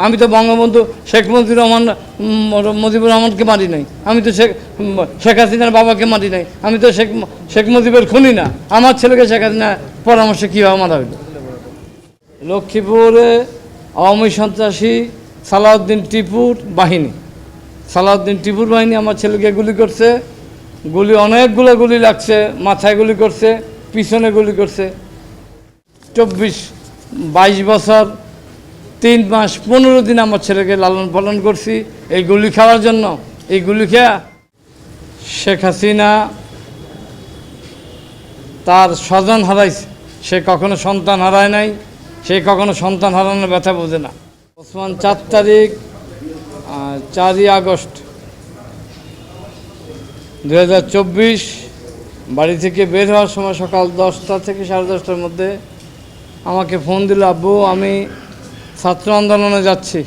আমি তো বঙ্গবন্ধু শেখ মুজিবুর রহমানকে মারি নাই, আমি তো শেখ হাসিনার বাবাকে মারি নাই, আমি তো শেখ মুজিবের খুনি না। আমার ছেলেকে শেখ হাসিনা পরামর্শে কীভাবে মারা হইল? লক্ষ্মীপুরে আওয়ামী সন্ত্রাসী সালাউদ্দিন টিপুর বাহিনী আমার ছেলেকে গুলি করছে। অনেকগুলো গুলি লাগছে, মাথায় গুলি করছে, পিছনে গুলি করছে। 22 বছর 3 মাস 15 দিন আমার ছেলেকে লালন পালন করছি এই গুলি খাওয়ার জন্য। এই গুলি খেয়া শেখ হাসিনা তার স্বজন হারাইছে। সে কখনো সন্তান হারায় নাই, সে কখনো সন্তান হারানোর ব্যথা বোঝে না। ওসমান 4 আগস্ট 2024 বাড়ি থেকে বের হওয়ার সময় সকাল 10টা থেকে 10:30টার মধ্যে আমাকে ফোন দিল, আব্বু আমি ছাত্র আন্দোলনে যাচ্ছি।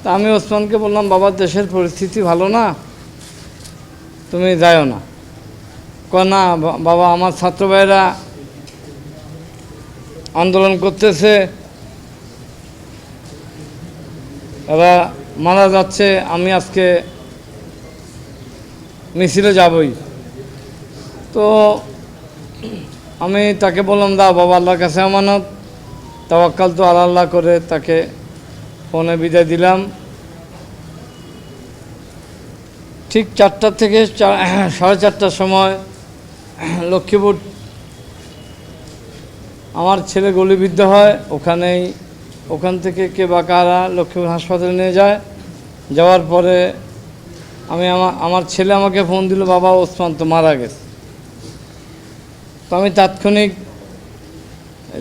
তা আমি ওসমানকে বললাম, বাবা দেশের পরিস্থিতি ভালো না, তুমি যাও না। না বাবা, আমার ছাত্র ভাইরা আন্দোলন করতেছে, এরা মারা যাচ্ছে, আমি আজকে মিছিলে যাবই। তো আমি তাকে বললাম, দাও বাবা, আল্লাহর কাছে আমানত, তাওয়াক্কাল তো আল্লাহ করে তাকে ফোনে বিদায় দিলাম। ঠিক 4টা থেকে 4:30টার সময় লক্ষ্মীপুর আমার ছেলে গুলিবিদ্ধ হয়। ওখান থেকে কে বা কারা লক্ষ্মীপুর হাসপাতালে নিয়ে যায়। যাওয়ার পরে আমার ছেলে আমাকে ফোন দিল, বাবা ওসমান তো মারা গেছে। তো আমি তাৎক্ষণিক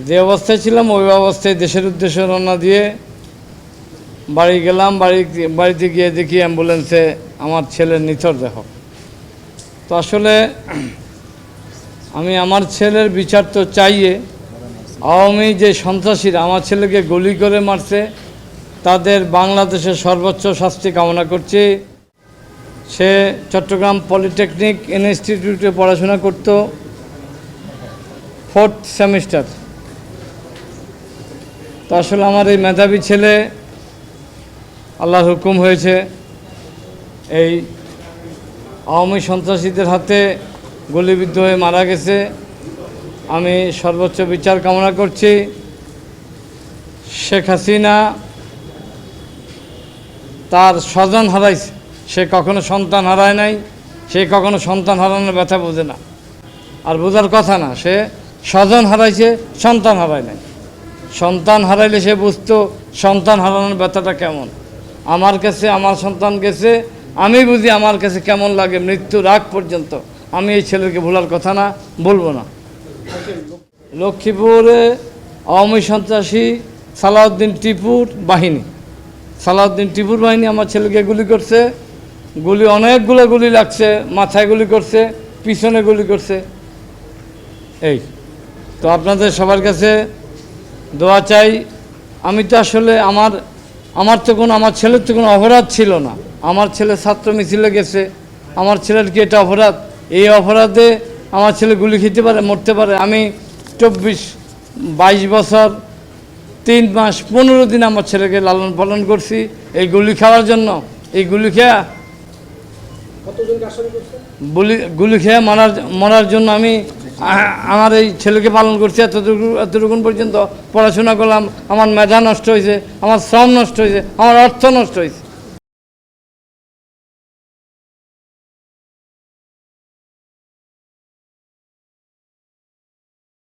যে অবস্থায় ছিলাম ওই অবস্থায় দেশের উদ্দেশ্যে রওনা দিয়ে বাড়ি গেলাম। বাড়িতে গিয়ে দেখি অ্যাম্বুলেন্সে আমার ছেলের নিথর দেহ। তো আসলে আমি আমার ছেলের বিচার তো চাইয়ে, আওয়ামী যে সন্ত্রাসীরা আমার ছেলেকে গুলি করে মারছে তাদের বাংলাদেশের সর্বোচ্চ শাস্তি কামনা করছি। সে চট্টগ্রাম পলিটেকনিক ইনস্টিটিউটে পড়াশোনা করত, 4th সেমিস্টার। তো আসলে আমার এই মেধাবী ছেলে আল্লাহর হুকুম হয়েছে এই আওয়ামী সন্ত্রাসীদের হাতে গুলিবিদ্ধ হয়ে মারা গেছে। আমি সর্বোচ্চ বিচার কামনা করছি। শেখ হাসিনা তার স্বজন হারাইছে, সে কখনো সন্তান হারায় নাই, সে কখনো সন্তান হারানোর ব্যথা বোঝে না। আর বোঝার কথা না, সে স্বজন হারাইছে, সন্তান হারায় নাই। সন্তান হারাইলে সে বুঝতো সন্তান হারানোর ব্যথাটা কেমন। আমার কাছে আমার সন্তান গেছে, আমি বুঝি আমার কাছে কেমন লাগে মৃত্যুর আগ পর্যন্ত। আমি এই ছেলেকে ভোলার কথা না, বলবো না। লক্ষ্মীপুরে আওয়ামী সন্ত্রাসী সালাউদ্দিন টিপুর বাহিনী আমার ছেলেকে গুলি করছে। অনেকগুলো গুলি লাগছে, মাথায় গুলি করছে, পিছনে গুলি করছে। এই তো আপনাদের সবার কাছে দোয়া চাই। আমি তো আসলে আমার ছেলের তো কোনো অপরাধ ছিল না। আমার ছেলে ছাত্র মিছিলে গেছে, আমার ছেলের কি এটা অপরাধ? এই অপরাধে আমার ছেলে গুলি খেতে পারে, মরতে পারে। আমি 22 বছর 3 মাস 15 দিন আমার ছেলেকে লালন পালন করছি এই গুলি খাওয়ার জন্য। এই গুলি খেয়ে মরার জন্য আমি আমার এই ছেলেকে পালন করছি। এতটুকু পর্যন্ত পড়াশোনা করলাম, আমার মেধা নষ্ট হয়েছে, আমার শ্রম নষ্ট হয়েছে, আমার অর্থ নষ্ট হয়েছে।